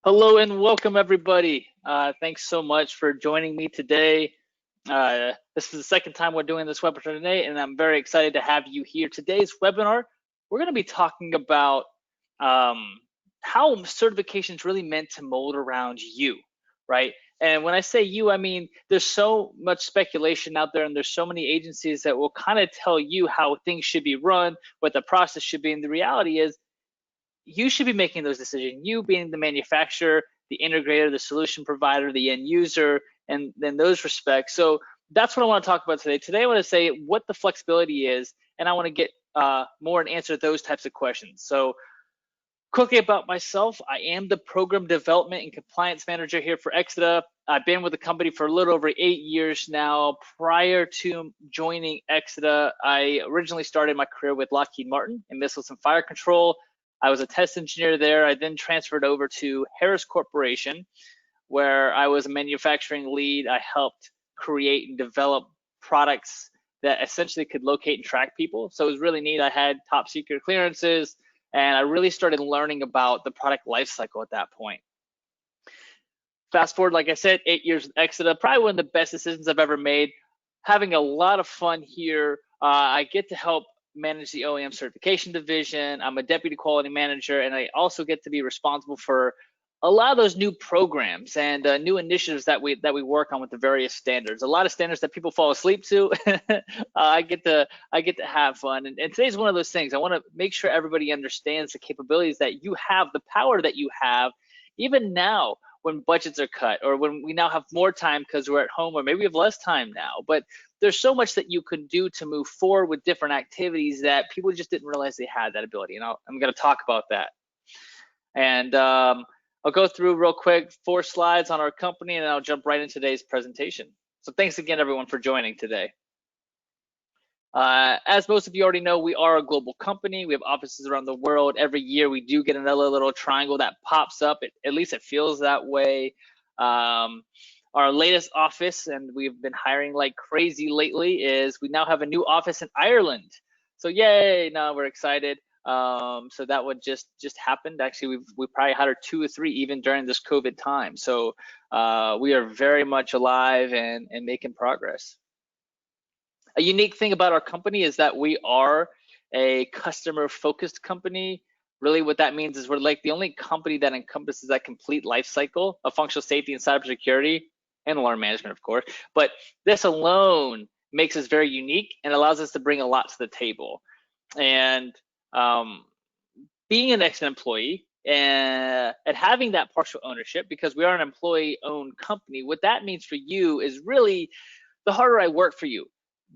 Hello and welcome everybody. Thanks so much for joining me today. This is the second time we're doing this webinar today, and I'm very excited to have you here. Today's webinar, we're going to be talking about how certification is really meant to mold around you, right? And when I say you, I mean there's so much speculation out there, and there's so many agencies that will kind of tell you how things should be run, what the process should be, and the reality is you should be making those decisions, you being the manufacturer, the integrator, the solution provider, the end user, and then those respects. So that's what I want to talk about today. Today I want to say what the flexibility is, and I want to get more and answer those types of questions. So quickly about myself, I am the program development and compliance manager here for Exida. I've been with the company for a little over 8 years now. Prior to joining Exida, I originally started my career with Lockheed Martin in missiles and fire control. I was a test engineer there. I then transferred over to Harris Corporation, where I was a manufacturing lead. I helped create and develop products that essentially could locate and track people. So it was really neat. I had top secret clearances, and I really started learning about the product lifecycle at that point. Fast forward, like I said, 8 years with Exida, probably one of the best decisions I've ever made. Having a lot of fun here. I get to help manage the Oem certification division. I'm a deputy quality manager, and I also get to be responsible for a lot of those new programs and new initiatives that we work on with the various standards. A lot of standards that people fall asleep to. I get to have fun, and today's one of those things. I want to make sure everybody understands the capabilities that you have, the power that you have, even now when budgets are cut, or when we now have more time because we're at home, or maybe we have less time now. But there's so much that you can do to move forward with different activities that people just didn't realize they had that ability. And I'm going to talk about that. And I'll go through real quick 4 slides on our company, and then I'll jump right into today's presentation. So thanks again, everyone, for joining today. As most of you already know, we are a global company. We have offices around the world. Every year we do get another little triangle that pops up. At least it feels that way. Our latest office, and we've been hiring like crazy lately, is we now have a new office in Ireland. So yay, now we're excited. So that would just happened. Actually, we probably hired 2 or 3 even during this COVID time. So we are very much alive and making progress. A unique thing about our company is that we are a customer-focused company. Really what that means is we're like the only company that encompasses that complete life cycle of functional safety and cybersecurity, and alarm management, of course. But this alone makes us very unique and allows us to bring a lot to the table. And being an excellent employee and having that partial ownership, because we are an employee-owned company, what that means for you is really the harder I work for you,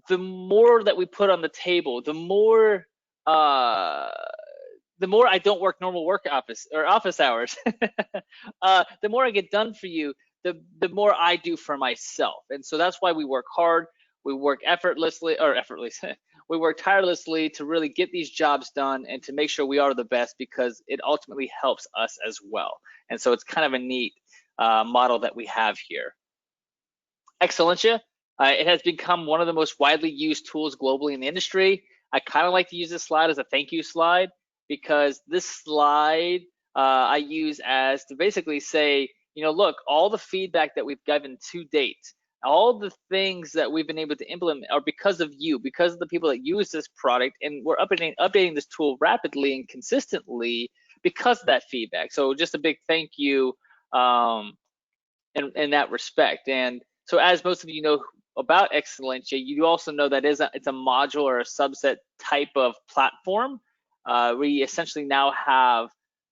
the more that we put on the table, the more I don't work normal office hours, the more I get done for you, the more I do for myself. And so that's why we work hard. We work we work tirelessly to really get these jobs done and to make sure we are the best, because it ultimately helps us as well. And so it's kind of a neat model that we have here. Excellencia. It has become one of the most widely used tools globally in the industry. I kind of like to use this slide as a thank you slide, because this slide I use as to basically say, you know, look, all the feedback that we've given to date, all the things that we've been able to implement are because of you, because of the people that use this product, and we're updating this tool rapidly and consistently because of that feedback. So just a big thank you in that respect. And so as most of you know about Excellencia, you also know that it's a module or a subset type of platform. We essentially now have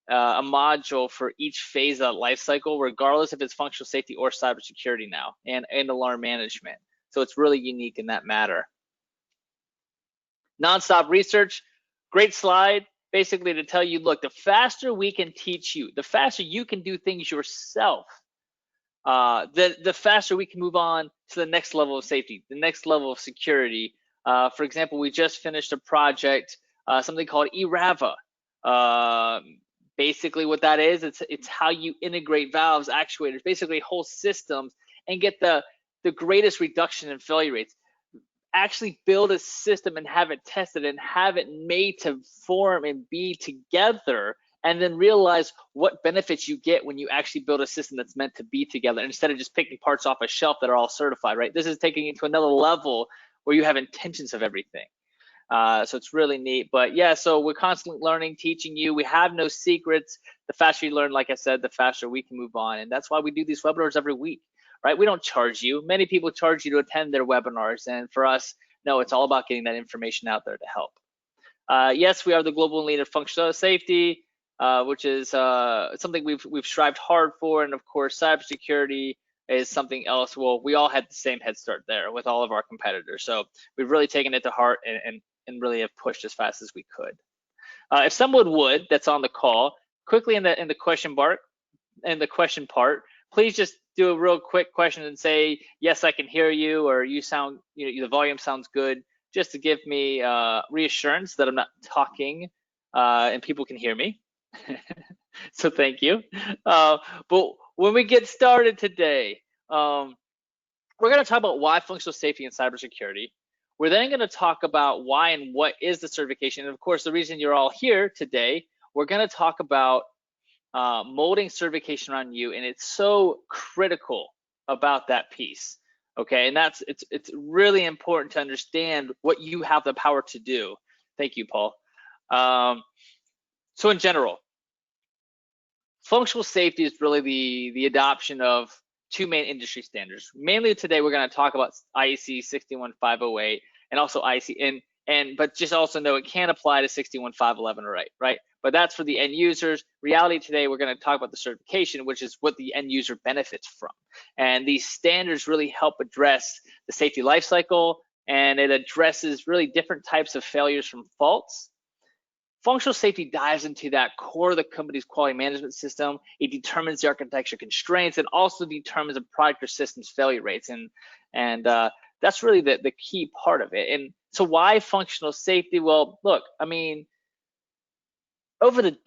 a module for each phase of that life cycle, regardless if it's functional safety or cybersecurity now, and alarm management. So it's really unique in that matter. Nonstop research, great slide, basically to tell you, look, the faster we can teach you, the faster you can do things yourself, the faster we can move on to the next level of safety, the next level of security. For example, we just finished a project, something called ERAVA. Basically what that is, it's how you integrate valves, actuators, basically whole systems, and get the greatest reduction in failure rates. Actually build a system and have it tested and have it made to form and be together and then realize what benefits you get when you actually build a system that's meant to be together instead of just picking parts off a shelf that are all certified, right? This is taking it to another level where you have intentions of everything. So it's really neat. But yeah, so we're constantly learning, teaching you. We have no secrets. The faster you learn, like I said, the faster we can move on. And that's why we do these webinars every week, right? We don't charge you. Many people charge you to attend their webinars. And for us, no, it's all about getting that information out there to help. Yes, we are the global leader of functional safety, which is something we've strived hard for. And of course, cybersecurity is something else. Well, we all had the same head start there with all of our competitors. So we've really taken it to heart and really have pushed as fast as we could. If someone would, that's on the call, quickly in the question part, please just do a real quick question and say, yes, I can hear you, or you sound, the volume sounds good, just to give me reassurance that I'm not talking and people can hear me. So thank you. But when we get started today, we're going to talk about why functional safety and cybersecurity. We're then going to talk about why and what is the certification. And of course, the reason you're all here today, we're going to talk about molding certification on you. And it's so critical about that piece. Okay, and it's really important to understand what you have the power to do. Thank you, Paul. So in general, functional safety is really the adoption of two main industry standards. Mainly today, we're going to talk about IEC61508 and also IEC, but just also know it can apply to 61511, right? But that's for the end users. Reality today, we're going to talk about the certification, which is what the end user benefits from. And these standards really help address the safety lifecycle, and it addresses really different types of failures from faults. Functional safety dives into that core of the company's quality management system. It determines the architecture constraints and also determines the product or system's failure rates. And that's really the key part of it. And so why functional safety? Well, look, I mean, over the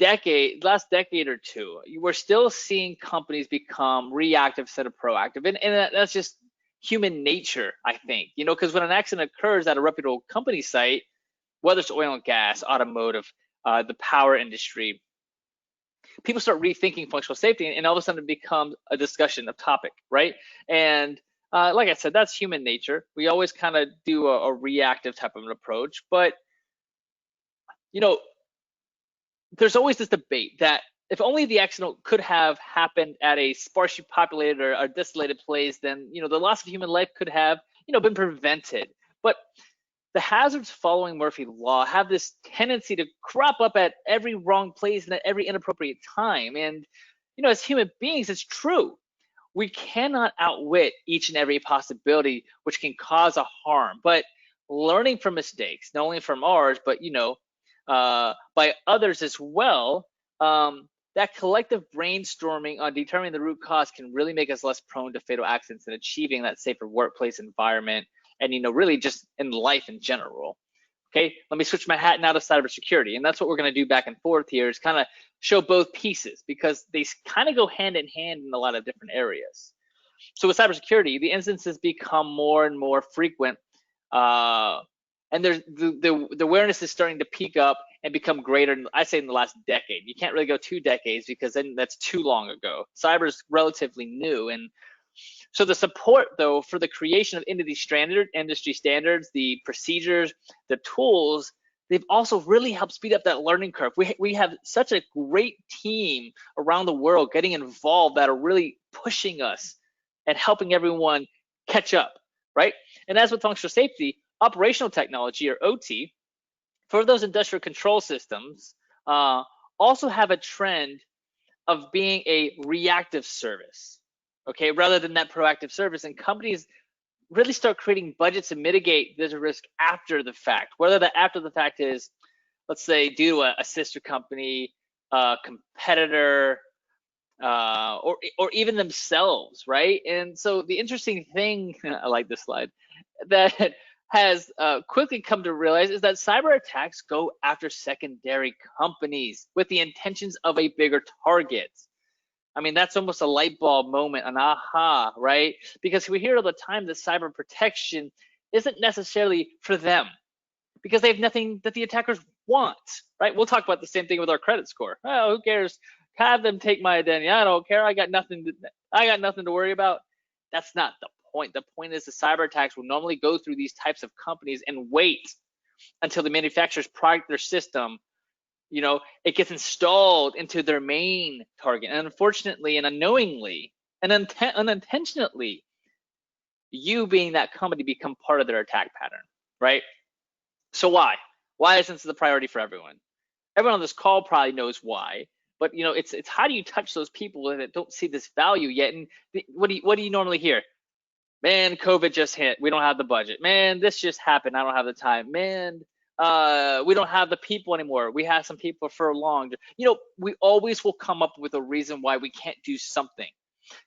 last decade or two, we're still seeing companies become reactive instead of proactive. And that's just human nature, I think, because when an accident occurs at a reputable company site, whether it's oil and gas, automotive, the power industry, people start rethinking functional safety, and all of a sudden it becomes a discussion, a topic, right? And like I said, that's human nature. We always kind of do a reactive type of an approach, but there's always this debate that if only the accident could have happened at a sparsely populated or desolated place, then the loss of human life could have been prevented. But the hazards following Murphy's Law have this tendency to crop up at every wrong place and at every inappropriate time. And as human beings, it's true. We cannot outwit each and every possibility which can cause a harm. But learning from mistakes, not only from ours, but by others as well, that collective brainstorming on determining the root cause can really make us less prone to fatal accidents and achieving that safer workplace environment, and really just in life in general. Okay, let me switch my hat now to cybersecurity, and that's what we're going to do back and forth here, is kind of show both pieces, because they kind of go hand in hand in a lot of different areas. So with cybersecurity, the instances become more and more frequent, and there's the awareness is starting to peak up and become greater, I say, in the last decade. You can't really go 2 decades, because then that's too long ago. Cyber is relatively new, and so the support, though, for the creation of industry standards, the procedures, the tools, they've also really helped speed up that learning curve. We have such a great team around the world getting involved that are really pushing us and helping everyone catch up, right? And as with functional safety, operational technology, or OT, for those industrial control systems, also have a trend of being a reactive service, okay, rather than that proactive service. And companies really start creating budgets to mitigate this risk after the fact, whether that after the fact is, let's say, due to a sister company, competitor, or even themselves, right? And so the interesting thing, I like this slide, that has quickly come to realize is that cyber attacks go after secondary companies with the intentions of a bigger target. I mean, that's almost a light bulb moment, an aha, right? Because we hear all the time that cyber protection isn't necessarily for them, because they have nothing that the attackers want, right? We'll talk about the same thing with our credit score. Oh, who cares? Have them take my identity. I don't care. I got nothing to worry about. That's not the point. The point is the cyber attacks will normally go through these types of companies and wait until the manufacturer's product, their system, it gets installed into their main target. And unfortunately and unknowingly and unintentionally, you being that company become part of their attack pattern, right? So why? Why isn't this the priority for everyone? Everyone on this call probably knows why, but it's how do you touch those people that don't see this value yet? And what do you normally hear? Man, COVID just hit. We don't have the budget. Man, this just happened. I don't have the time. Man, we don't have the people anymore. We have some people for long. We always will come up with a reason why we can't do something.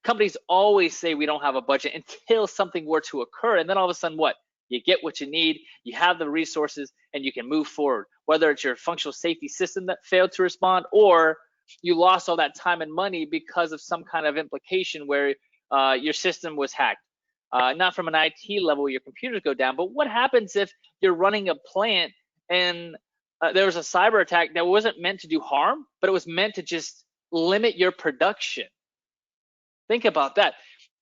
Companies always say we don't have a budget until something were to occur, and then all of a sudden, what? You get what you need, you have the resources, and you can move forward. Whether it's your functional safety system that failed to respond, or you lost all that time and money because of some kind of implication where your system was hacked. Not from an IT level, your computers go down, but what happens if you're running a plant and there was a cyber attack that wasn't meant to do harm, but it was meant to just limit your production? Think about that.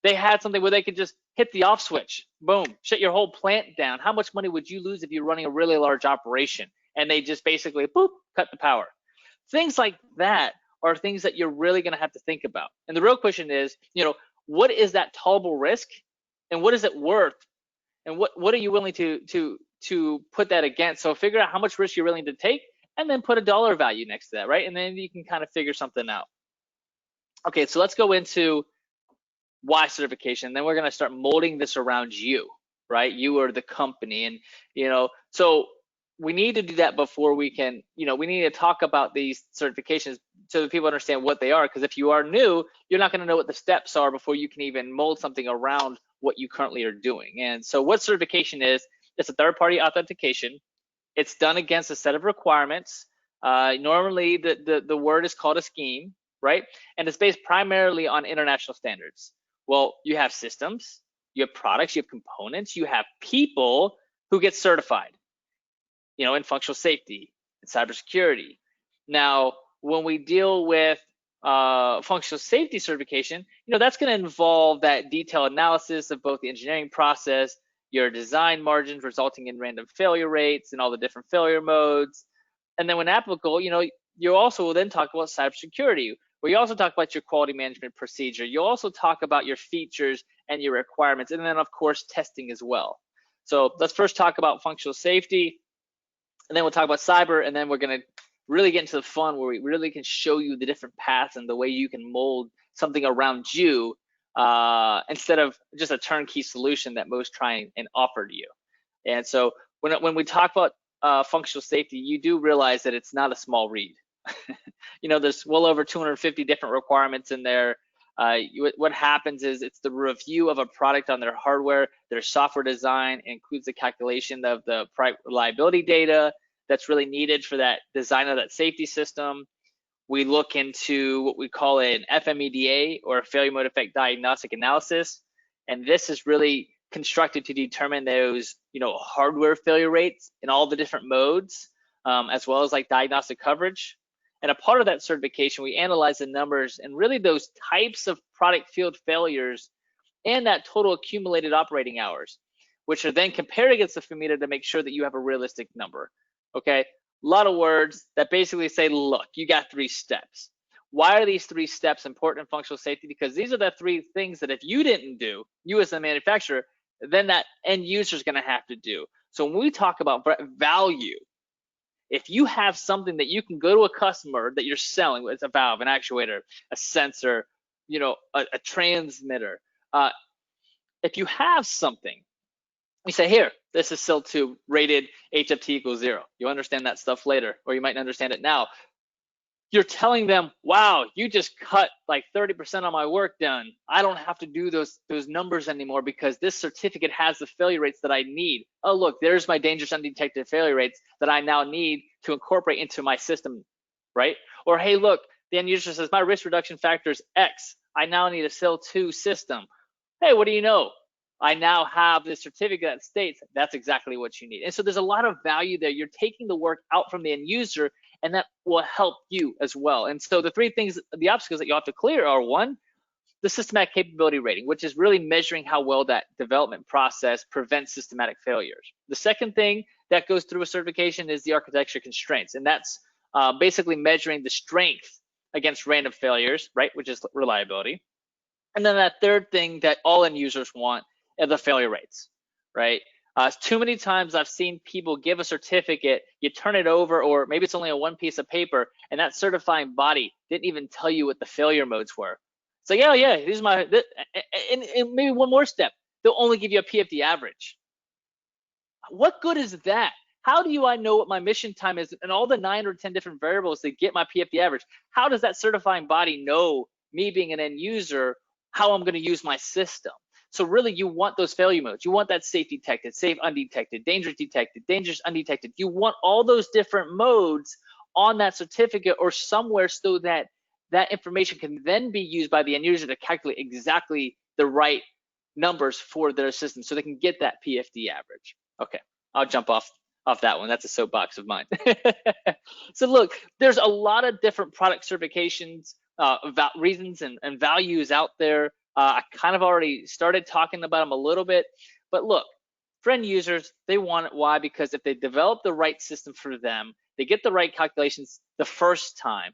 They had something where they could just hit the off switch, boom, shut your whole plant down. How much money would you lose if you're running a really large operation and they just basically, boop, cut the power? Things like that are things that you're really going to have to think about. And the real question is, what is that tolerable risk, and what is it worth, and what are you willing to put that against? So figure out how much risk you're willing to take, and then put a dollar value next to that, right? And then you can kind of figure something out. Okay, so let's go into why certification. Then we're going to start molding this around you, right? You are the company, and so we need to do that before we can, we need to talk about these certifications so that people understand what they are. Because if you are new, you're not going to know what the steps are before you can even mold something around what you currently are doing. And so what certification is, it's a third-party authentication. It's done against a set of requirements. Normally the word is called a scheme, right? And it's based primarily on international standards. Well, you have systems, you have products, you have components, you have people who get certified, in functional safety, in cybersecurity. Now, when we deal with functional safety certification, that's going to involve that detailed analysis of both the engineering process, your design margins resulting in random failure rates and all the different failure modes. And then when applicable, you also will then talk about cybersecurity, where you also talk about your quality management procedure. You'll also talk about your features and your requirements, and then of course testing as well. So let's first talk about functional safety, and then we'll talk about cyber, and then we're going to really get into the fun where we really can show you the different paths and the way you can mold something around you instead of just a turnkey solution that most try and offer to you. And so when we talk about functional safety, you do realize that it's not a small read. There's well over 250 different requirements in there. What happens is it's the review of a product on their hardware, their software design includes the calculation of the reliability data that's really needed for that design of that safety system. We look into what we call an FMEDA, or failure mode effect diagnostic analysis, and this is really constructed to determine those hardware failure rates in all the different modes, as well as like diagnostic coverage. And a part of that certification, we analyze the numbers and really those types of product field failures and that total accumulated operating hours, which are then compared against the FMEDA to make sure that you have a realistic number. Okay, a lot of words that basically say, look, you got 3 steps. Why are these 3 steps important in functional safety? Because these are the 3 things that if you didn't do, you as the manufacturer, then that end user is going to have to do. So when we talk about value, if you have something that you can go to a customer that you're selling, it's a valve, an actuator, a sensor, a transmitter. If you have something, you say, here, this is SIL 2 rated HFT equals 0. You'll understand that stuff later, or you might not understand it now. You're telling them, wow, you just cut like 30% of my work done. I don't have to do those numbers anymore because this certificate has the failure rates that I need. Oh, look, there's my dangerous undetected failure rates that I now need to incorporate into my system, right? Or, hey, look, the end user says, my risk reduction factor is X. I now need a SIL 2 system. Hey, what do you know? I now have this certificate that states that's exactly what you need. And so there's a lot of value there. You're taking the work out from the end user, and that will help you as well. And so the three things, the obstacles that you have to clear are: one, the systematic capability rating, which is really measuring how well that development process prevents systematic failures. The second thing that goes through a certification is the architecture constraints, and that's basically measuring the strength against random failures, right, which is reliability. And then that third thing that all end users want are the failure rates, right? Too many times I've seen people give a certificate, you turn it over, or maybe it's only a one piece of paper, and that certifying body didn't even tell you what the failure modes were. It's like, yeah, here's my, and maybe one more step, they'll only give you a PFD average. What good is that? How do I know what my mission time is and all the 9 or 10 different variables to get my PFD average? How does that certifying body know, me being an end user, how I'm going to use my system? So really, you want those failure modes. You want that safe detected, safe undetected, dangerous undetected. You want all those different modes on that certificate or somewhere so that that information can then be used by the end user to calculate exactly the right numbers for their system so they can get that PFD average. Okay, I'll jump off that one. That's a soapbox of mine. So look, there's a lot of different product certifications, reasons and values out there. I kind of already started talking about them a little bit, but look, for end users, they want it. Why? Because if they develop the right system for them, they get the right calculations the first time,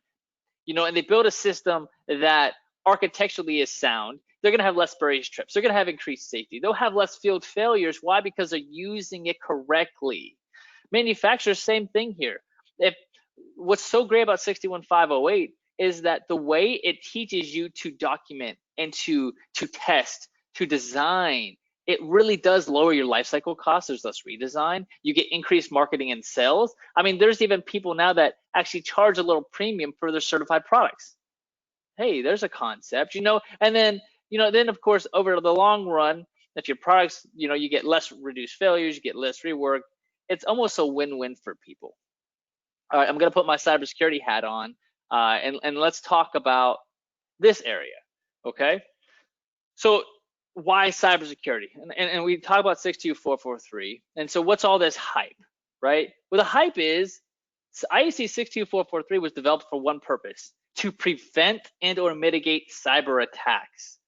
and they build a system that architecturally is sound, they're going to have less spurious trips. They're going to have increased safety. They'll have less field failures. Why? Because they're using it correctly. Manufacturers, same thing here. What's so great about 61508 is that the way it teaches you to document and to test, to design, it really does lower your lifecycle costs. There's less redesign. You get increased marketing and sales. I mean, there's even people now that actually charge a little premium for their certified products. Hey, there's a concept, and then, then of course, over the long run, if your products, you get less reduced failures, you get less rework, it's almost a win-win for people. All right, I'm going to put my cybersecurity hat on, and let's talk about this area, okay? So why cybersecurity? And we talk about 62443, and so what's all this hype, right? Well, the hype is IEC62443 was developed for one purpose: to prevent and or mitigate cyber attacks.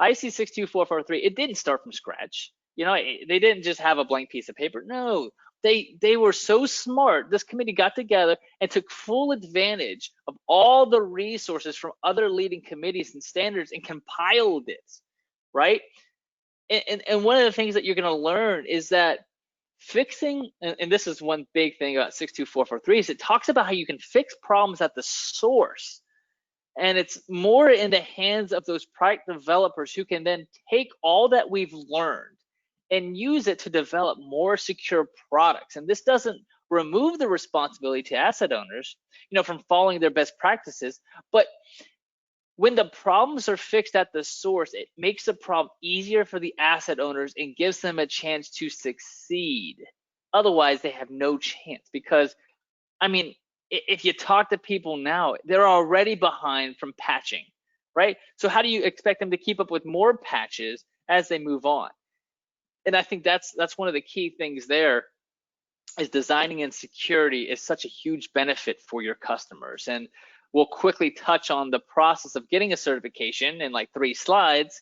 IEC62443, it didn't start from scratch. They didn't just have a blank piece of paper. No, they were so smart. This committee got together and took full advantage of all the resources from other leading committees and standards and compiled it, right? And one of the things that you're going to learn is that fixing, and this is one big thing about 62443, is it talks about how you can fix problems at the source. And it's more in the hands of those product developers who can then take all that we've learned and use it to develop more secure products. And this doesn't remove the responsibility to asset owners, from following their best practices. But when the problems are fixed at the source, it makes the problem easier for the asset owners and gives them a chance to succeed. Otherwise, they have no chance because, if you talk to people now, they're already behind from patching, right? So how do you expect them to keep up with more patches as they move on? And I think that's one of the key things there, is designing in security is such a huge benefit for your customers. And we'll quickly touch on the process of getting a certification in like 3 slides.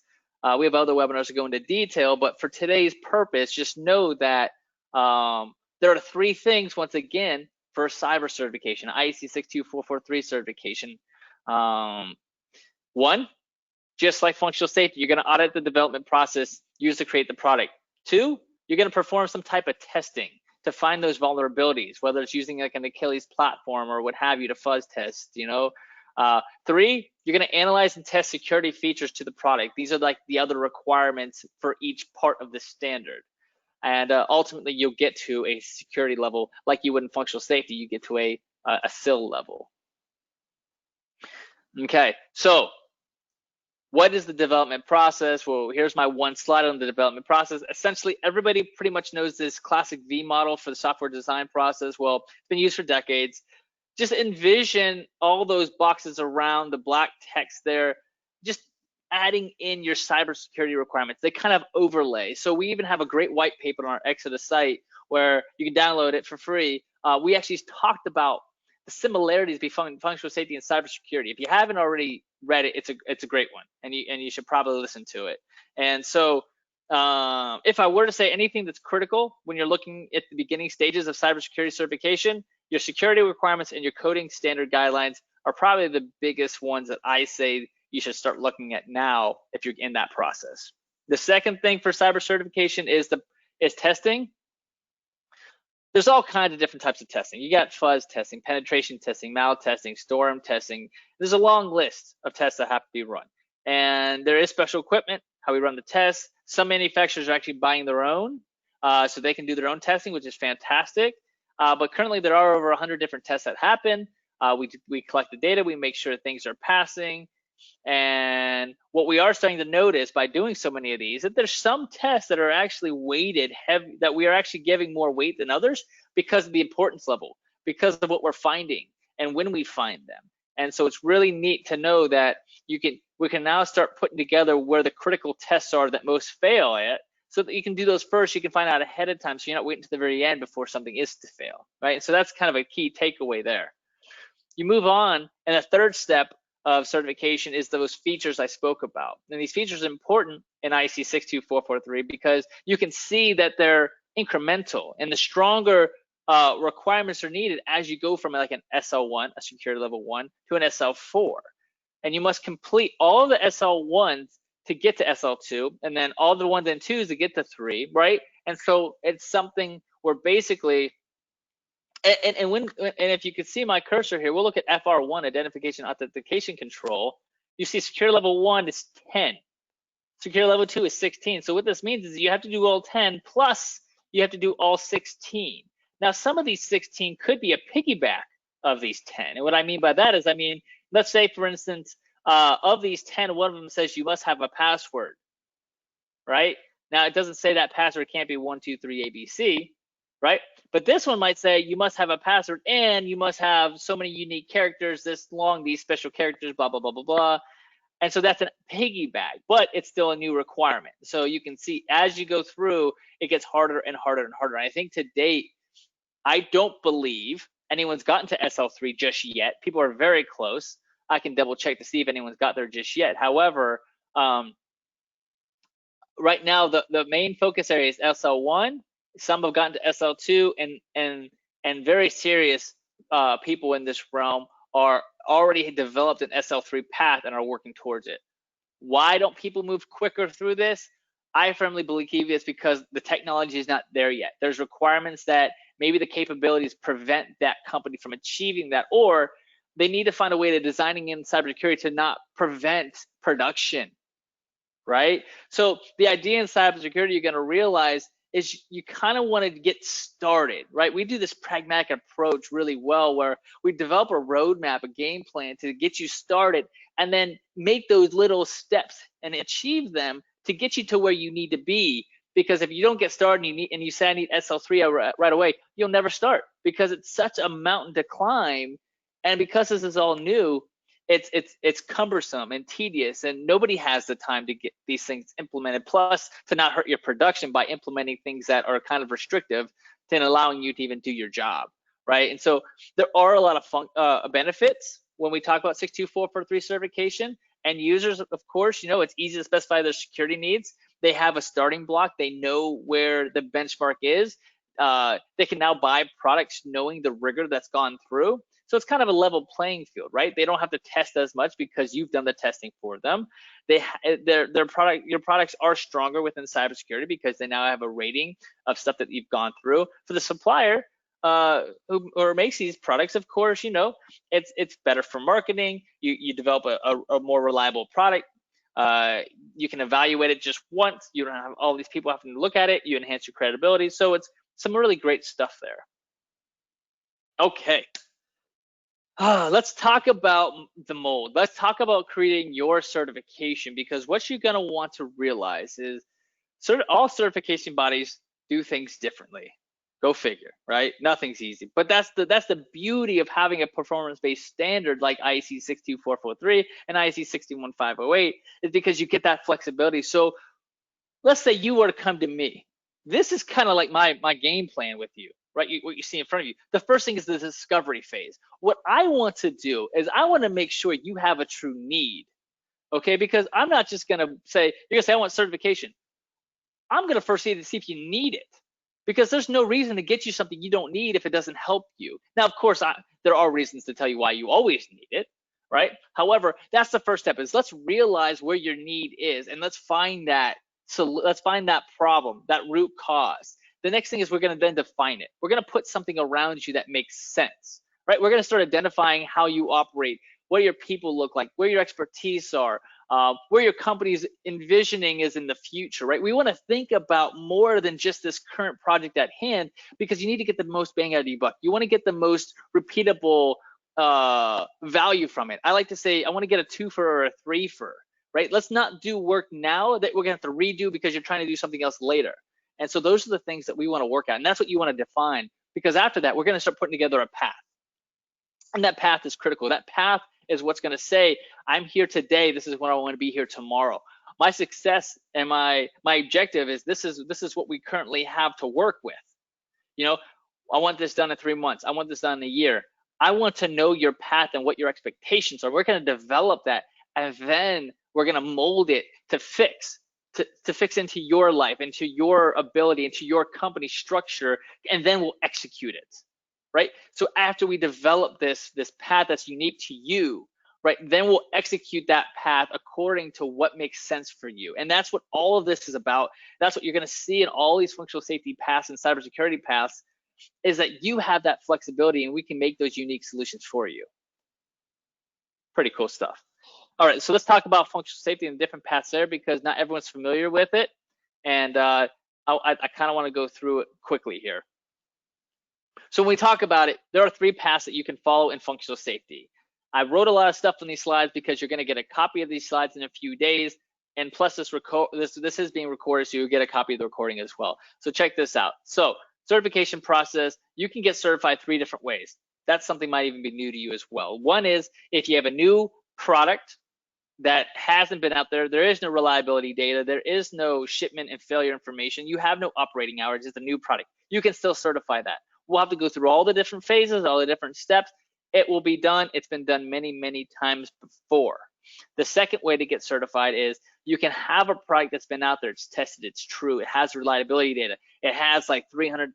We have other webinars that go into detail, but for today's purpose, just know that there are 3 things, once again, for a cyber certification, IEC62443 certification. 1, just like functional safety, you're going to audit the development process used to create the product. 2, you're going to perform some type of testing to find those vulnerabilities, whether it's using like an Achilles platform or what have you to fuzz test. 3, you're going to analyze and test security features to the product. These are like the other requirements for each part of the standard. And ultimately, you'll get to a security level like you would in functional safety. You get to a SIL level. Okay, so what is the development process? Well, here's my one slide on the development process. Essentially, everybody pretty much knows this classic V model for the software design process. Well, it's been used for decades. Just envision all those boxes around the black text there. Just adding in your cybersecurity requirements. They kind of overlay. So we even have a great white paper on our Exida site where you can download it for free. We actually talked about the similarities between functional safety and cybersecurity. If you haven't already read it, it's a great one, and you should probably listen to it. And so if I were to say anything that's critical when you're looking at the beginning stages of cybersecurity certification, your security requirements and your coding standard guidelines are probably the biggest ones that I say you should start looking at now if you're in that process. The second thing for cyber certification is testing. There's all kinds of different types of testing. You got fuzz testing, penetration testing, mal testing, storm testing. There's a long list of tests that have to be run. And there is special equipment, how we run the tests. Some manufacturers are actually buying their own, so they can do their own testing, which is fantastic. But currently there are over 100 different tests that happen. We collect the data, we make sure things are passing. And what we are starting to notice by doing so many of these, that there's some tests that are actually weighted heavy, that we are actually giving more weight than others because of the importance level, because of what we're finding and when we find them. And so it's really neat to know that we can now start putting together where the critical tests are that most fail at, so that you can do those first. You can find out ahead of time, so you're not waiting to the very end before something is to fail, right? And so that's kind of a key takeaway there. You move on, and the third step of certification is those features I spoke about. And these features are important in IEC62443 because you can see that they're incremental, and the stronger requirements are needed as you go from like an SL1, a security level 1, to an SL4. And you must complete all of the SL1s to get to SL2, and then all the 1s and 2s to get to 3, right? And so it's something where basically, and if you could see my cursor here, we'll look at FR1, identification authentication control. You see secure level 1 is 10, secure level 2 is 16. So what this means is you have to do all 10 plus you have to do all 16. Now some of these 16 could be a piggyback of these 10, and what I mean by that is, let's say for instance, of these 10, one of them says you must have a password, right? Now it doesn't say that password can't be 123 ABC, right? But this one might say you must have a password and you must have so many unique characters, this long, these special characters, blah, blah, blah, blah, blah. And so that's a piggyback, but it's still a new requirement. So you can see as you go through, it gets harder and harder and harder. And I think to date, I don't believe anyone's gotten to SL3 just yet. People are very close. I can double check to see if anyone's got there just yet. However, right now the main focus area is SL1. Some have gotten to SL2, and very serious people in this realm are already developed an SL3 path and are working towards it. Why don't people move quicker through this? I firmly believe it's because the technology is not there yet. There's requirements that maybe the capabilities prevent that company from achieving that, or they need to find a way to designing in cybersecurity to not prevent production, right? So the idea in cybersecurity you're gonna realize is you kind of want to get started, right? We do this pragmatic approach really well where we develop a roadmap, a game plan to get you started, and then make those little steps and achieve them to get you to where you need to be. Because if you don't get started and you say I need SL3 right away, you'll never start because it's such a mountain to climb. And because this is all new, it's cumbersome and tedious, and nobody has the time to get these things implemented, plus to not hurt your production by implementing things that are kind of restrictive to allowing you to even do your job, right? And so there are a lot of benefits when we talk about 62443 certification. And users, of course, it's easy to specify their security needs. They have a starting block. They know where the benchmark is. They can now buy products knowing the rigor that's gone through. So it's kind of a level playing field, right? They don't have to test as much because you've done the testing for them. Your products are stronger within cybersecurity because they now have a rating of stuff that you've gone through. For the supplier who makes these products, of course, it's better for marketing. You develop a more reliable product. You can evaluate it just once. You don't have all these people having to look at it. You enhance your credibility. So it's some really great stuff there. Okay. Let's talk about the mold. Let's talk about creating your certification, because what you're going to want to realize is all certification bodies do things differently. Go figure, right? Nothing's easy, but that's the beauty of having a performance-based standard like IEC 62443 and IEC 61508 is because you get that flexibility. So let's say you were to come to me. This is kind of like my game plan with you, right? What you see in front of you. The first thing is the discovery phase. What I want to do is I want to make sure you have a true need, okay? Because I'm not just going to say, you're going to say, I want certification. I'm going to first see if you need it, because there's no reason to get you something you don't need if it doesn't help you. Now, of course, there are reasons to tell you why you always need it, right? However, that's the first step, is let's realize where your need is, and let's find that. So let's find that problem, that root cause. The next thing is we're going to then define it. We're going to put something around you that makes sense, right? We're going to start identifying how you operate, what your people look like, where your expertise are, where your company's envisioning is in the future, right? We want to think about more than just this current project at hand, because you need to get the most bang out of your buck. You want to get the most repeatable value from it. I like to say, I want to get a 2-fer or a 3-fer, right? Let's not do work now that we're going to have to redo because you're trying to do something else later. And so those are the things that we want to work at. And that's what you want to define, because after that, we're going to start putting together a path. And that path is critical. That path is what's going to say, I'm here today, this is when I want to be here tomorrow. My success and my objective is this is what we currently have to work with. You know, I want this done in 3 months. I want this done in a year. I want to know your path and what your expectations are. We're going to develop that, and then we're going to mold it to fix into your life, into your ability, into your company structure, and then we'll execute it. Right? So after we develop this path that's unique to you, right, then we'll execute that path according to what makes sense for you. And that's what all of this is about. That's what you're going to see in all these functional safety paths and cybersecurity paths, is that you have that flexibility and we can make those unique solutions for you. Pretty cool stuff. All right, so let's talk about functional safety and different paths there, because not everyone's familiar with it. And I kind of want to go through it quickly here. So when we talk about it, there are 3 paths that you can follow in functional safety. I wrote a lot of stuff on these slides because you're going to get a copy of these slides in a few days, and plus this is being recorded, so you'll get a copy of the recording as well. So check this out. So certification process, you can get certified 3 different ways. That's something might even be new to you as well. One is if you have a new product that hasn't been out there, there is no reliability data, there is no shipment and failure information, you have no operating hours, it's a new product, you can still certify that. We'll have to go through all the different phases, all the different steps. It will be done. It's been done many, many times before. The second way to get certified is you can have a product that's been out there, it's tested, it's true, it has reliability data, it has like 300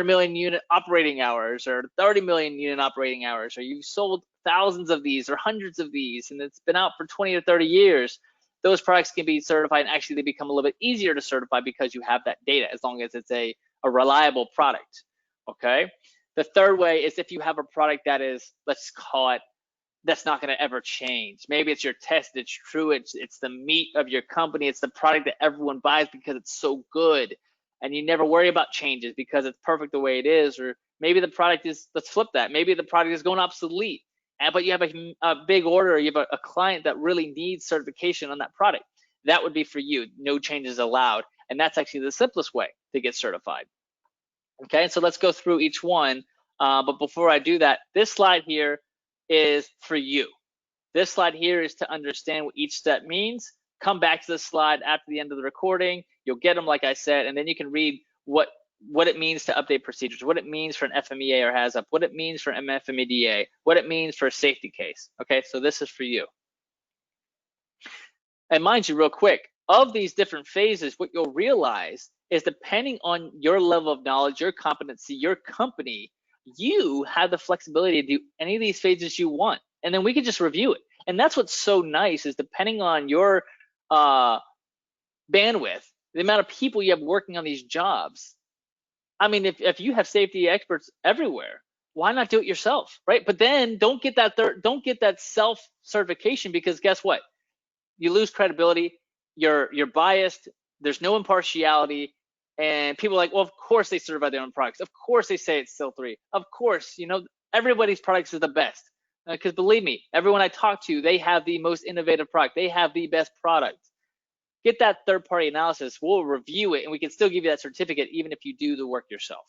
million unit operating hours, or 30 million unit operating hours, or you've sold thousands of these or hundreds of these, and it's been out for 20 to 30 years. Those products can be certified, and actually they become a little bit easier to certify because you have that data, as long as it's a reliable product, okay? The third way is if you have a product that is, let's call it, that's not going to ever change. Maybe it's your test, it's true, it's the meat of your company, it's the product that everyone buys because it's so good, and you never worry about changes because it's perfect the way it is. Or maybe the product is, let's flip that, maybe the product is going obsolete, but you have a big order, you have a client that really needs certification on that product. That would be for you, no changes allowed, and that's actually the simplest way to get certified. Okay, so let's go through each one, but before I do that, this slide here is for you. This slide here is to understand what each step means. Come back to this slide after the end of the recording. You'll get them, like I said, and then you can read what it means to update procedures, what it means for an FMEA or HAZUP, what it means for MFMEDA, what it means for a safety case. Okay, so this is for you. And mind you, real quick, of these different phases, what you'll realize is depending on your level of knowledge, your competency, your company, you have the flexibility to do any of these phases you want, and then we can just review it. And that's what's so nice, is depending on your bandwidth, the amount of people you have working on these jobs. I mean, if you have safety experts everywhere, why not do it yourself, right? But then don't get that self-certification, because guess what? You lose credibility, you're biased, there's no impartiality. And people are like, well, of course they certify their own products. Of course they say it's still 3. Of course, you know, everybody's products is the best. Because believe me, everyone I talk to, they have the most innovative product. They have the best product. get that third-party analysis. We'll review it, and we can still give you that certificate even if you do the work yourself.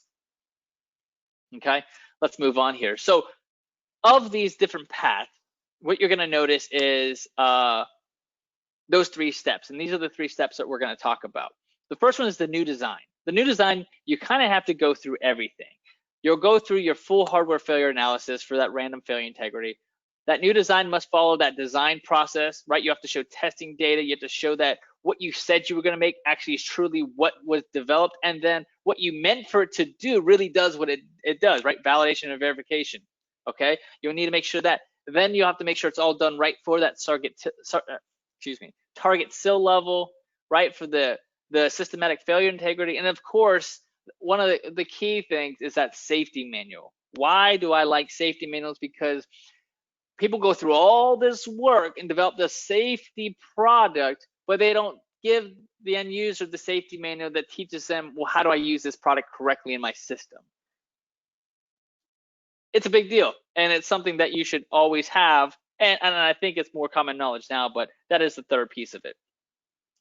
Okay, let's move on here. So of these different paths, what you're going to notice is those 3 steps, and these are the 3 steps that we're going to talk about. The first one is the new design. The new design, you kind of have to go through everything. You'll go through your full hardware failure analysis for that random failure integrity. That new design must follow that design process, right? You have to show testing data. You have to show that what you said you were going to make actually is truly what was developed, and then what you meant for it to do really does what it does, right? Validation and verification, okay? You'll need to make sure that. Then you have to make sure it's all done right for that target SIL level, right? For the systematic failure integrity. And of course, one of the key things is that safety manual. Why do I like safety manuals? Because people go through all this work and develop the safety product, but they don't give the end user the safety manual that teaches them, well, how do I use this product correctly in my system? It's a big deal, and it's something that you should always have. And I think it's more common knowledge now, but that is the third piece of it.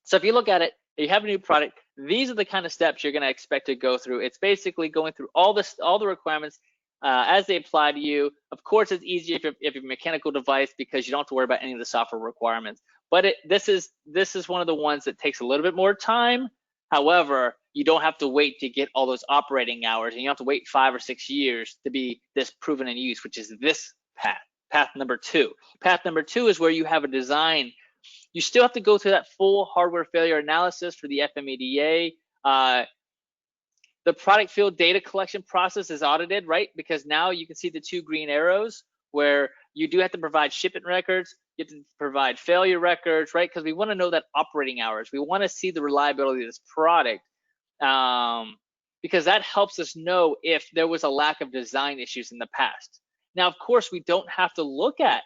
So if you look at it, you have a new product, these are the kind of steps you're going to expect to go through. It's basically going through all the requirements as they apply to you. Of course, it's easier if you're a mechanical device because you don't have to worry about any of the software requirements. But this is one of the ones that takes a little bit more time. However, you don't have to wait to get all those operating hours, and you don't have to wait 5 or 6 years to be this proven in use, which is this path. Path number 2. Path number 2 is where you have a design. You still have to go through that full hardware failure analysis for the FMEDA. The product field data collection process is audited, right? Because now you can see the 2 green arrows where you do have to provide shipment records, you have to provide failure records, right? Because we want to know that operating hours. We want to see the reliability of this product because that helps us know if there was a lack of design issues in the past. Now, of course, we don't have to look at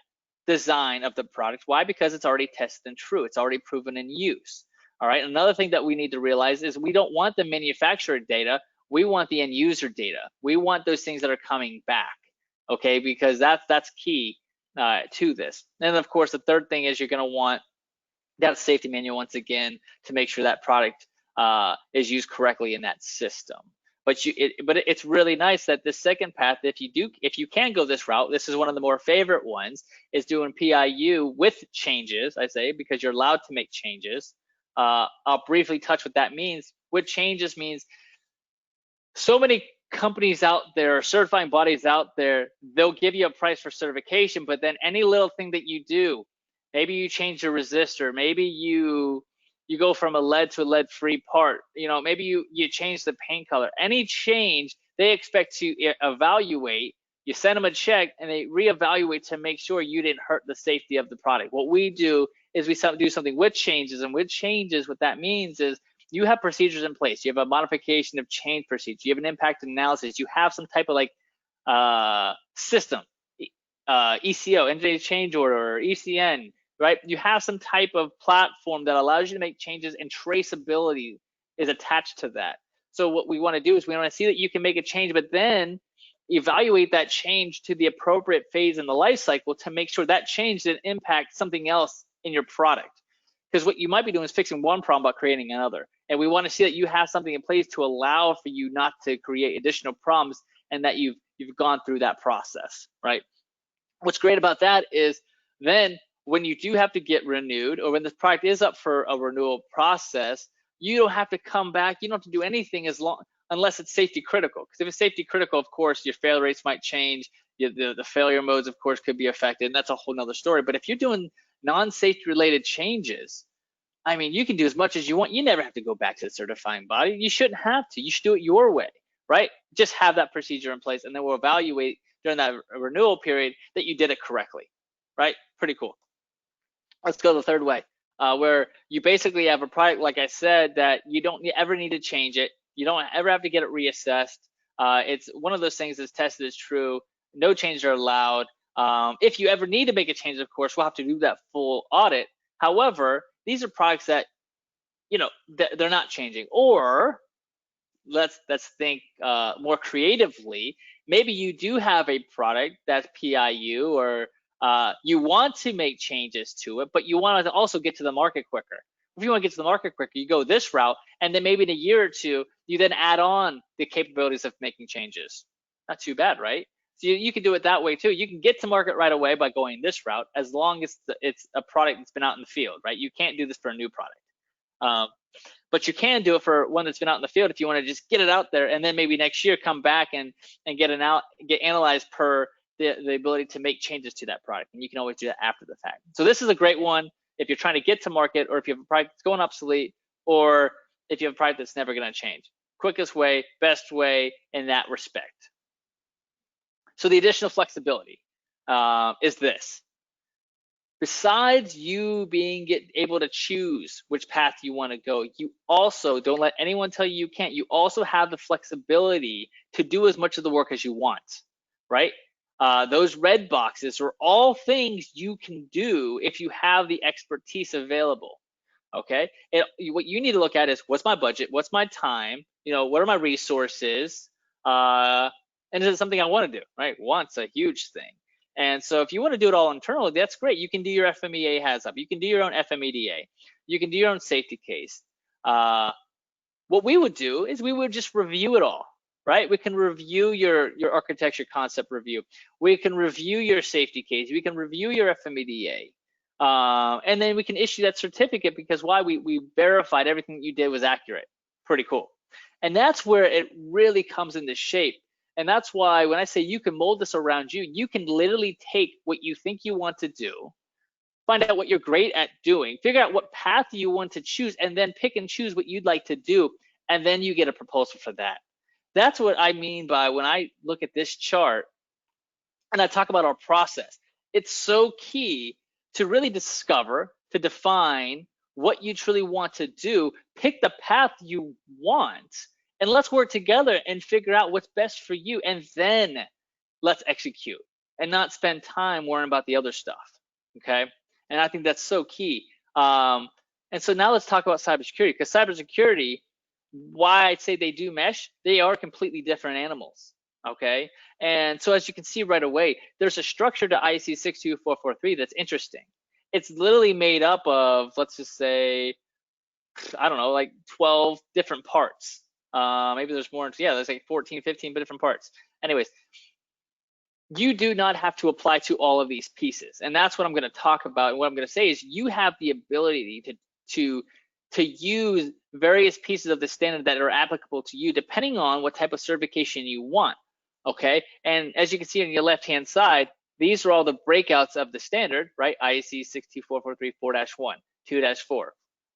design of the product. Why? Because it's already tested and true. It's already proven in use. All right. Another thing that we need to realize is we don't want the manufacturer data. We want the end user data. We want those things that are coming back. Okay, because that's key to this. And of course, the third thing is you're going to want that safety manual once again to make sure that product is used correctly in that system. But it's really nice that this second path, if you can go this route, this is one of the more favorite ones, is doing PIU with changes, I say, because you're allowed to make changes. I'll briefly touch what that means. With changes means so many companies out there, certifying bodies out there, they'll give you a price for certification, but then any little thing that you do, maybe you change your resistor, maybe you go from a lead to a lead-free part, maybe you change the paint color. Any change, they expect to evaluate. You send them a check, and they reevaluate to make sure you didn't hurt the safety of the product. What we do is we do something with changes, and with changes, what that means is you have procedures in place. You have a modification of change procedure. You have an impact analysis. You have some type of system, ECO, integrated change order, or ECN, right? You have some type of platform that allows you to make changes, and traceability is attached to that. So what we want to do is we want to see that you can make a change, but then evaluate that change to the appropriate phase in the life cycle to make sure that change didn't impact something else in your product. Because what you might be doing is fixing one problem but creating another. And we want to see that you have something in place to allow for you not to create additional problems, and that you've gone through that process, right? What's great about that is then when you do have to get renewed, or when the product is up for a renewal process, you don't have to come back. You don't have to do anything unless it's safety critical. Because if it's safety critical, of course, your failure rates might change. The failure modes, of course, could be affected, and that's a whole nother story. But if you're doing non-safety related changes, I mean, you can do as much as you want. You never have to go back to the certifying body. You shouldn't have to. You should do it your way, right? Just have that procedure in place, and then we'll evaluate during that renewal period that you did it correctly, right? Pretty cool. Let's go the third way, where you basically have a product, like I said, that you don't ever need to change it. You don't ever have to get it reassessed. It's one of those things that's tested as true. No changes are allowed. If you ever need to make a change, of course, we'll have to do that full audit. However, these are products that, they're not changing. Or let's think more creatively. Maybe you do have a product that's PIU, or you want to make changes to it, but you want to also get to the market quicker, If you want to get to the market quicker, you go this route, and then maybe in a year or two, you then add on the capabilities of making changes. Not too bad, right? So you can do it that way too. You can get to market right away by going this route, as long as it's a product that's been out in the field, right? You can't do this for a new product. But you can do it for one that's been out in the field if you want to just get it out there, and then maybe next year come back and get analyzed per the ability to make changes to that product. And you can always do that after the fact. So this is a great one if you're trying to get to market, or if you have a product that's going obsolete, or if you have a product that's never going to change. Quickest way, best way in that respect. So the additional flexibility is this. Besides you being able to choose which path you want to go, you also, don't let anyone tell you you can't, you also have the flexibility to do as much of the work as you want, right? Those red boxes are all things you can do if you have the expertise available, okay? What you need to look at is, what's my budget? What's my time? What are my resources? And is it something I want to do, right? Want's a huge thing. And so if you want to do it all internally, that's great. You can do your FMEA HAZOP. You can do your own FMEDA. You can do your own safety case. What we would do is we would just review it all, right? We can review your architecture concept review. We can review your safety case. We can review your FMEDA. And then we can issue that certificate, because why? We verified everything that you did was accurate. Pretty cool. And that's where it really comes into shape. And that's why when I say you can mold this around you, you can literally take what you think you want to do, find out what you're great at doing, figure out what path you want to choose, and then pick and choose what you'd like to do, and then you get a proposal for that. That's what I mean by when I look at this chart and I talk about our process. It's so key to really discover, to define what you truly want to do, pick the path you want, and let's work together and figure out what's best for you, and then let's execute and not spend time worrying about the other stuff, okay? And I think that's so key. And so now let's talk about cybersecurity, because cybersecurity, why I'd say they do mesh, they are completely different animals, okay? And so as you can see right away, there's a structure to IEC62443 that's interesting. It's literally made up of, let's just say, I don't know, like 12 different parts. Maybe there's more. Yeah, there's like 14, 15 different parts. Anyways, you do not have to apply to all of these pieces. And that's what I'm going to talk about. And what I'm going to say is you have the ability to use various pieces of the standard that are applicable to you, depending on what type of certification you want. Okay. And as you can see on your left-hand side, these are all the breakouts of the standard, right? IEC 62443 4-1, 2-4,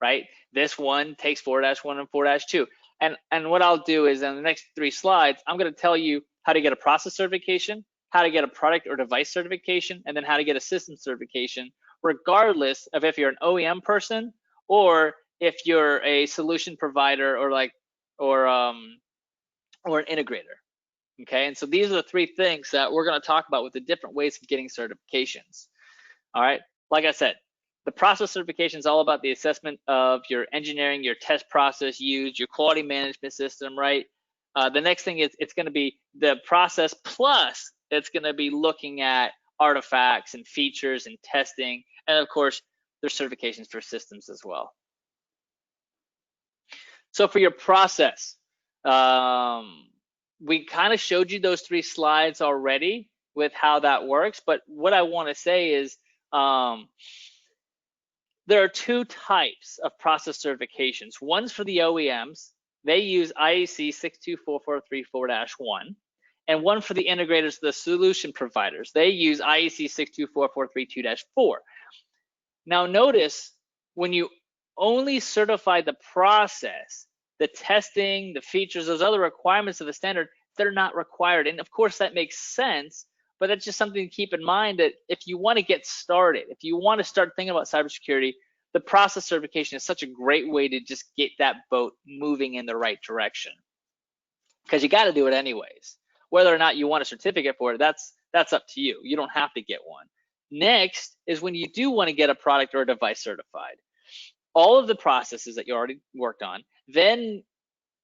right? This one takes 4-1 and 4-2. And what I'll do is in the next 3 slides, I'm going to tell you how to get a process certification, how to get a product or device certification, and then how to get a system certification, regardless of if you're an OEM person or if you're a solution provider or an integrator. Okay, and so these are the 3 things that we're going to talk about with the different ways of getting certifications. All right, like I said, the process certification is all about the assessment of your engineering, your test process used, your quality management system, right? The next thing is it's going to be the process, plus it's going to be looking at artifacts and features and testing. And of course, there's certifications for systems as well. So for your process, we kind of showed you those 3 slides already with how that works. But what I want to say is, there are 2 types of process certifications. One's for the OEMs. They use IEC 62443 4-1. And one for the integrators, the solution providers. They use IEC 62443 2-4. Now notice, when you only certify the process, the testing, the features, those other requirements of the standard, they're not required. And of course that makes sense. But that's just something to keep in mind, that if you want to get started, if you want to start thinking about cybersecurity, the process certification is such a great way to just get that boat moving in the right direction. Because you got to do it anyways. Whether or not you want a certificate for it, that's up to you. You don't have to get one. Next is when you do want to get a product or a device certified. All of the processes that you already worked on, then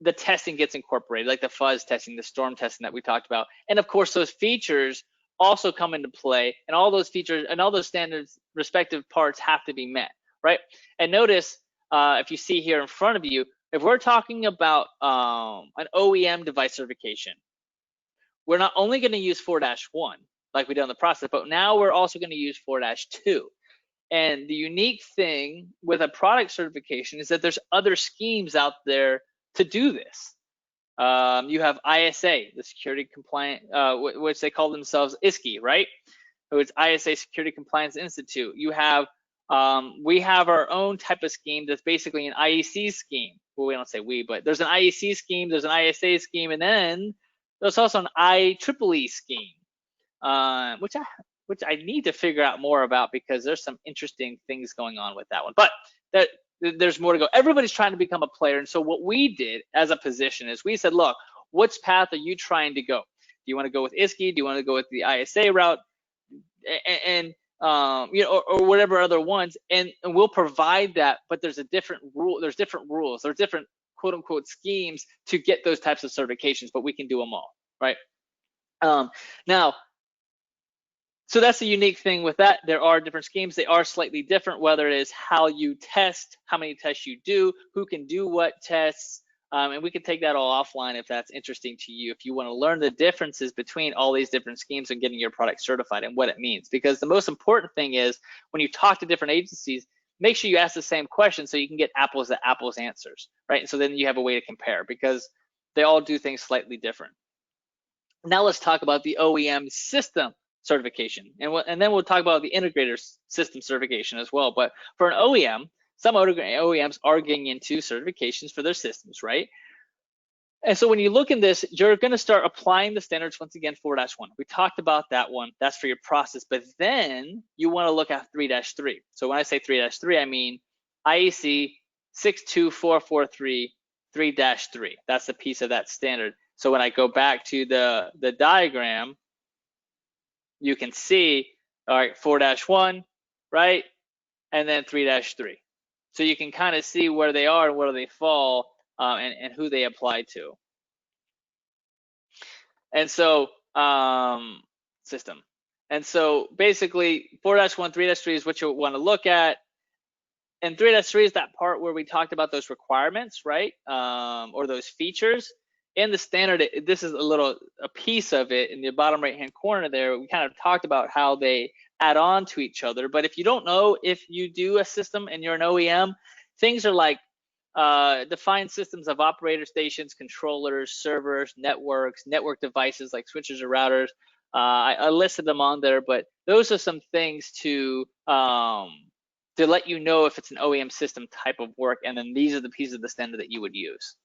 the testing gets incorporated, like the fuzz testing, the storm testing that we talked about. And of course, those features also come into play, and all those features and all those standards respective parts have to be met, right? And notice if you see here in front of you, if we're talking about an OEM device certification, we're not only going to use 4-1 like we did on the process, but now we're also going to use 4-2. And the unique thing with a product certification is that there's other schemes out there to do this. You have ISA, the Security Compliant, which they call themselves ISCI, right? So it's ISA Security Compliance Institute. You have, we have our own type of scheme that's basically an IEC scheme. Well, we don't say we, but there's an IEC scheme, there's an ISA scheme, and then there's also an IEEE scheme, which I need to figure out more about because there's some interesting things going on with that one. But there's more to go. Everybody's trying to become a player. And so what we did as a position is we said, look, which path are you trying to go? Do you want to go with ISCI? Do you want to go with the ISA route? And you know, or whatever other ones, and we'll provide that, but there's a different rule, there's different rules, there's different quote unquote schemes to get those types of certifications, but we can do them all, right? Now, so that's the unique thing with that. There are different schemes. They are slightly different, whether it is how you test, how many tests you do, who can do what tests, and we can take that all offline if that's interesting to you, if you want to learn the differences between all these different schemes and getting your product certified and what it means. Because the most important thing is when you talk to different agencies, make sure you ask the same question so you can get apples to apples answers, right? And so then you have a way to compare because they all do things slightly different. Now let's talk about the OEM system certification, and then we'll talk about the integrator system certification as well. But for an OEM, some OEMs are getting into certifications for their systems, right? And so when you look in this, you're going to start applying the standards once again. 4-1. We talked about that one. That's for your process. But then you want to look at 3-3. So when I say 3-3, I mean IEC62443 3-3. That's the piece of that standard. So when I go back to the diagram, you can see, all right, 4-1, right? And then 3-3. So you can kind of see where they are and where they fall and who they apply to. And so, system. And so basically 4-1, 3-3 is what you want to look at. And 3-3 is that part where we talked about those requirements, right? Or those features. In the standard, this is a piece of it in the bottom right-hand corner there. We kind of talked about how they add on to each other. But if you don't know, if you do a system and you're an OEM, things are like define systems of operator stations, controllers, servers, networks, network devices like switches or routers. I listed them on there, but those are some things to let you know if it's an OEM system type of work. And then these are the pieces of the standard that you would use.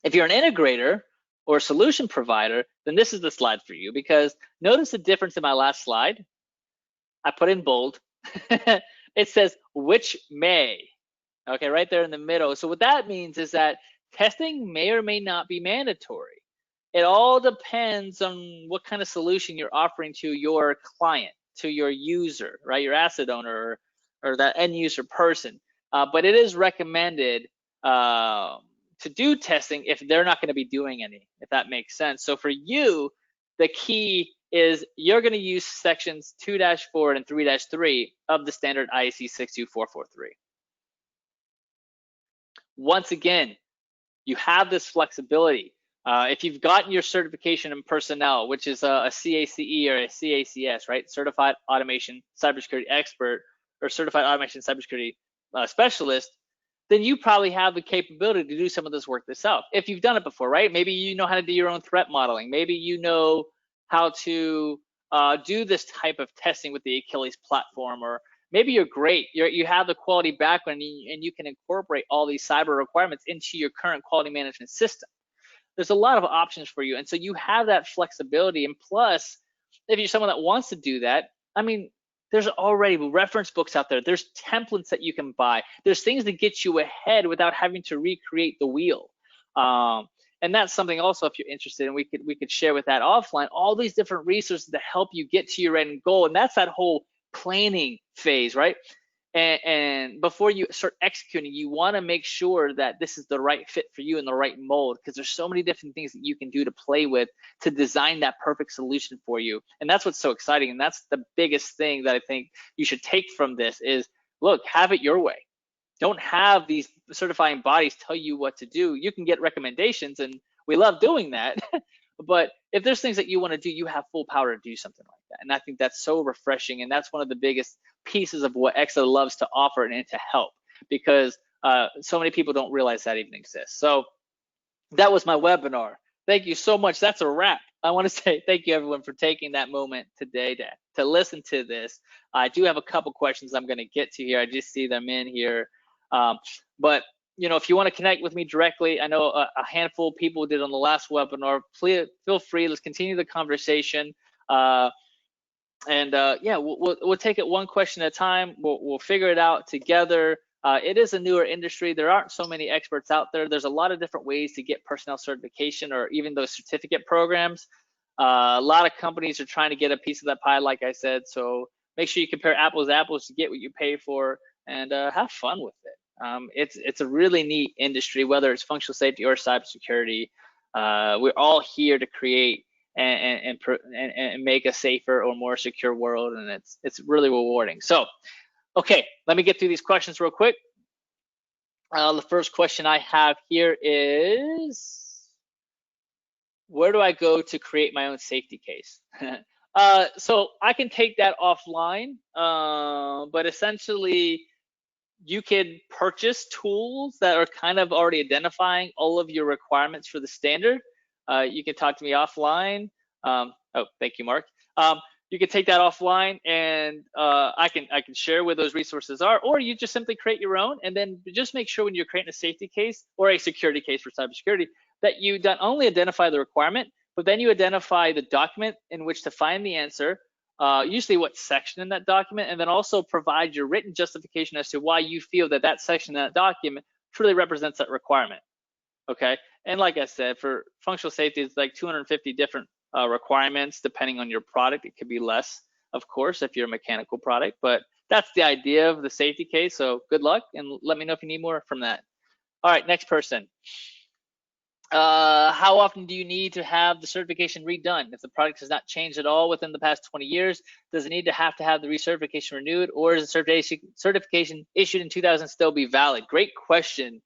If you're an integrator or a solution provider, then this is the slide for you, because notice the difference in my last slide. I put in bold. It says which may, okay, right there in the middle. So what that means is that testing may or may not be mandatory. It all depends on what kind of solution you're offering to your client, to your user, right? Your asset owner or that end user person. But it is recommended to do testing if they're not going to be doing any, if that makes sense. So for you, the key is you're going to use sections 2-4 and 3-3 of the standard IEC62443. Once again, you have this flexibility. If you've gotten your certification in personnel, which is a CACE or a CACS, right? Certified Automation Cybersecurity Expert or Certified Automation Cybersecurity Specialist, then you probably have the capability to do some of this work yourself. If you've done it before, right? Maybe you know how to do your own threat modeling. Maybe you know how to do this type of testing with the Achilles platform, or maybe you're great. You have the quality background and you can incorporate all these cyber requirements into your current quality management system. There's a lot of options for you. And so you have that flexibility. And plus, if you're someone that wants to do that, I mean, there's already reference books out there. There's templates that you can buy. There's things to get you ahead without having to recreate the wheel. And that's something also, if you're interested, and we could share with that offline, all these different resources to help you get to your end goal. And that's that whole planning phase, right? And before you start executing, you want to make sure that this is the right fit for you in the right mold, because there's so many different things that you can do to play with to design that perfect solution for you. And that's what's so exciting. And that's the biggest thing that I think you should take from this is, look, have it your way. don't have these certifying bodies tell you what to do. You can get recommendations, and we love doing that. But if there's things that you want to do, you have full power to do something like that. And I think that's so refreshing. And that's one of the biggest pieces of what Exida loves to offer and to help, because so many people don't realize that even exists. So that was my webinar. Thank you so much. That's a wrap. I want to say thank you, everyone, for taking that moment today to listen to this. I do have a couple questions I'm going to get to here. I just see them in here. But if you want to connect with me directly, I know a handful of people did on the last webinar. Please feel free. Let's continue the conversation. Yeah, we'll take it one question at a time. We'll figure it out together. It is a newer industry. There aren't so many experts out there. There's a lot of different ways to get personnel certification or even those certificate programs. A lot of companies are trying to get a piece of that pie, like I said. So make sure you compare apples to apples to get what you pay for, and have fun with it. It's a really neat industry, whether it's functional safety or cybersecurity. We're all here to create and make a safer or more secure world, and it's really rewarding. So, okay, let me get through these questions real quick. The first question I have here is, where do I go to create my own safety case? So I can take that offline, but essentially, you can purchase tools that are kind of already identifying all of your requirements for the standard. You can talk to me offline. Oh, thank you, Mark. You can take that offline, and I can share where those resources are, or you just simply create your own, and then just make sure when you're creating a safety case or a security case for cybersecurity that you not only identify the requirement, but then you identify the document in which to find the answer, usually what section in that document, and then also provide your written justification as to why you feel that that section in that document truly represents that requirement. Okay, and like I said, for functional safety, it's like 250 different requirements depending on your product. It could be less, of course, if you're a mechanical product, but that's the idea of the safety case. So good luck, and let me know if you need more from that. All right, next person. How often do you need to have the certification redone? If the product has not changed at all within the past 20 years, does it need to have the recertification renewed, or is the certification issued in 2000 still be valid? Great question.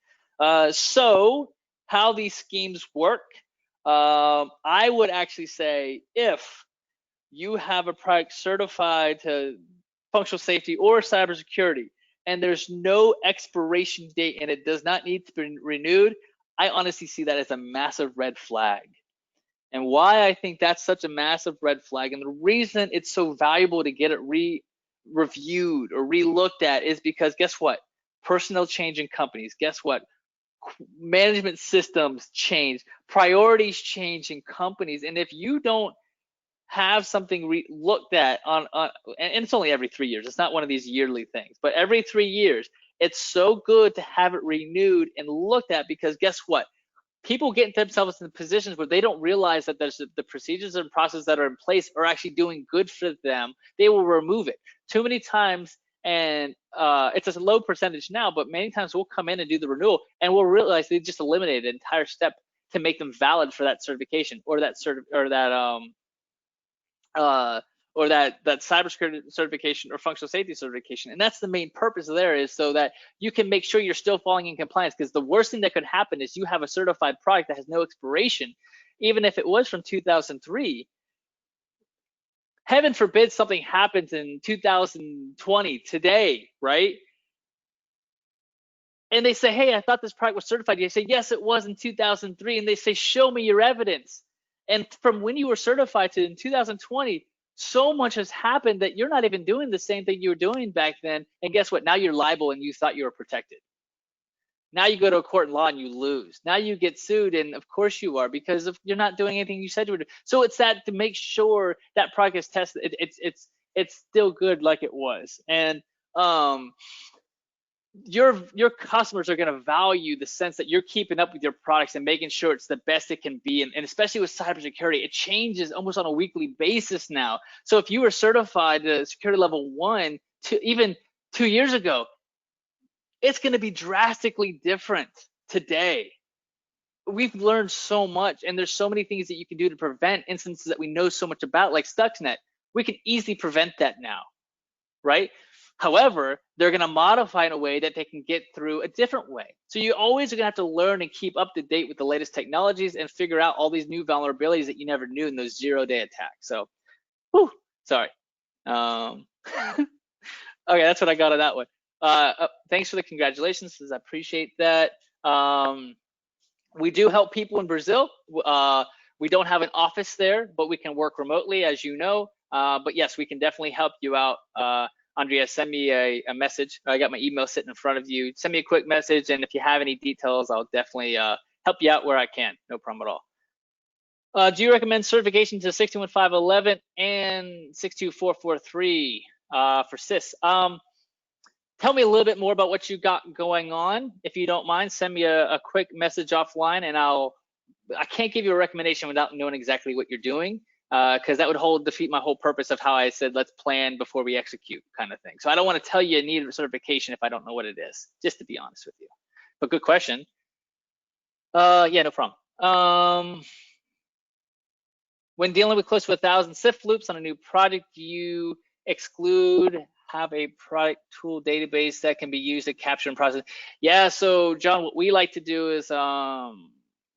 So how these schemes work, I would actually say if you have a product certified to functional safety or cybersecurity, and there's no expiration date and it does not need to be renewed, I honestly see that as a massive red flag. And why I think that's such a massive red flag, and the reason it's so valuable to get it reviewed or re-looked at, is because guess what? Personnel change in companies. Guess what? Management systems change. Priorities change in companies. And if you don't have something looked at and it's only every 3 years. It's not one of these yearly things, but every 3 years, it's so good to have it renewed and looked at, because guess what? People get themselves in positions where they don't realize that there's the procedures and processes that are in place are actually doing good for them. They will remove it too many times, and it's a low percentage now, but many times we'll come in and do the renewal, and we'll realize they just eliminated an entire step to make them valid for that certification or that cybersecurity certification or functional safety certification. And that's the main purpose there, is so that you can make sure you're still falling in compliance, because the worst thing that could happen is you have a certified product that has no expiration, even if it was from 2003. Heaven forbid something happens in 2020 today, right? And they say, hey, I thought this product was certified. You say, yes, it was in 2003. And they say, show me your evidence. And from when you were certified to in 2020, so much has happened that you're not even doing the same thing you were doing back then. And guess what? Now you're liable, and you thought you were protected. Now you go to a court in law and you lose. Now you get sued, and of course you are, because you're not doing anything you said you were doing. So it's that, to make sure that product is tested, it's still good like it was. And your customers are going to value the sense that you're keeping up with your products and making sure it's the best it can be. And especially with cybersecurity, it changes almost on a weekly basis now. So if you were certified to security level 1 to even 2 years ago, it's going to be drastically different today. We've learned so much, and there's so many things that you can do to prevent instances that we know so much about, like Stuxnet. We can easily prevent that now, right? However, they're going to modify in a way that they can get through a different way. So you always are going to have to learn and keep up to date with the latest technologies and figure out all these new vulnerabilities that you never knew in those zero-day attacks. So, whew, sorry. Okay, that's what I got on that one. Thanks for the congratulations, I appreciate that. We do help people in Brazil. We don't have an office there, but we can work remotely, as you know. But yes, we can definitely help you out. Andrea, send me a message. I got my email sitting in front of you. Send me a quick message, and if you have any details, I'll definitely help you out where I can. No problem at all. Do you recommend certification to 61511 and 62443 for CIS? Tell me a little bit more about what you got going on. If you don't mind, send me a quick message offline, and I can't give you a recommendation without knowing exactly what you're doing, because that would defeat my whole purpose of how I said let's plan before we execute kind of thing. So I don't want to tell you need a certification if I don't know what it is, just to be honest with you. But good question. Yeah, no problem. When dealing with close to 1,000 CIF loops on a new project, do you have a product tool database that can be used to capture and process? Yeah, so John, what we like to do is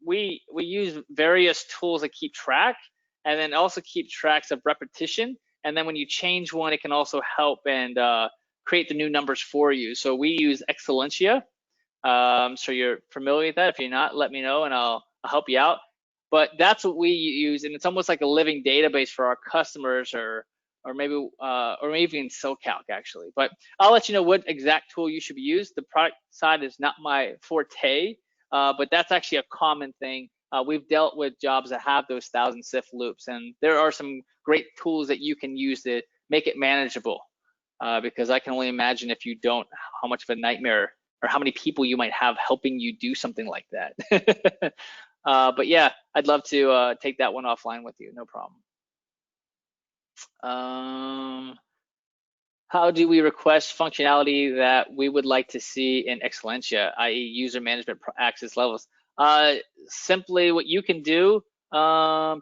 we use various tools that keep track, and then also keep tracks of repetition. And then when you change one, it can also help and create the new numbers for you. So we use Excellencia. So you're familiar with that. If you're not, let me know and I'll help you out. But that's what we use, and it's almost like a living database for our customers, or maybe even SoCalc actually. But I'll let you know what exact tool you should be used. The product side is not my forte, but that's actually a common thing. We've dealt with jobs that have those 1,000 CIF loops, and there are some great tools that you can use to make it manageable. Because I can only imagine if you don't, how much of a nightmare or how many people you might have helping you do something like that. But yeah, I'd love to take that one offline with you, no problem. How do we request functionality that we would like to see in Excellencia, i.e. user management access levels? Simply what you can do, why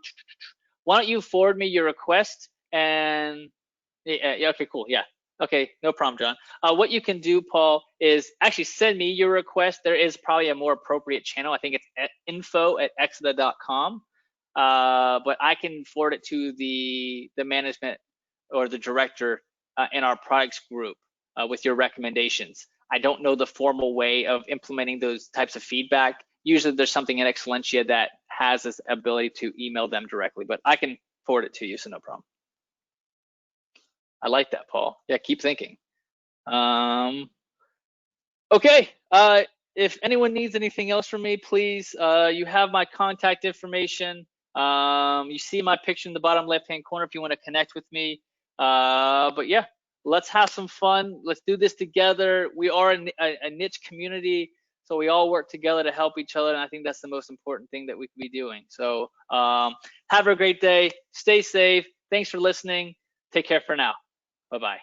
don't you forward me your request, and yeah, okay, cool, yeah. Okay, no problem, John. What you can do, Paul, is actually send me your request. There is probably a more appropriate channel. I think it's at info@exida.com. But I can forward it to the management or the director in our products group with your recommendations. I don't know the formal way of implementing those types of feedback. Usually there's something in Excellencia that has this ability to email them directly, but I can forward it to you, so no problem. I like that, Paul. Yeah, keep thinking. Okay, if anyone needs anything else from me, please, you have my contact information. You see my picture in the bottom left-hand corner if you want to connect with me. But yeah, let's have some fun. Let's do this together. We are a niche community, so we all work together to help each other, and I think that's the most important thing that we can be doing. So have a great day. Stay safe. Thanks for listening. Take care for now. Bye-bye.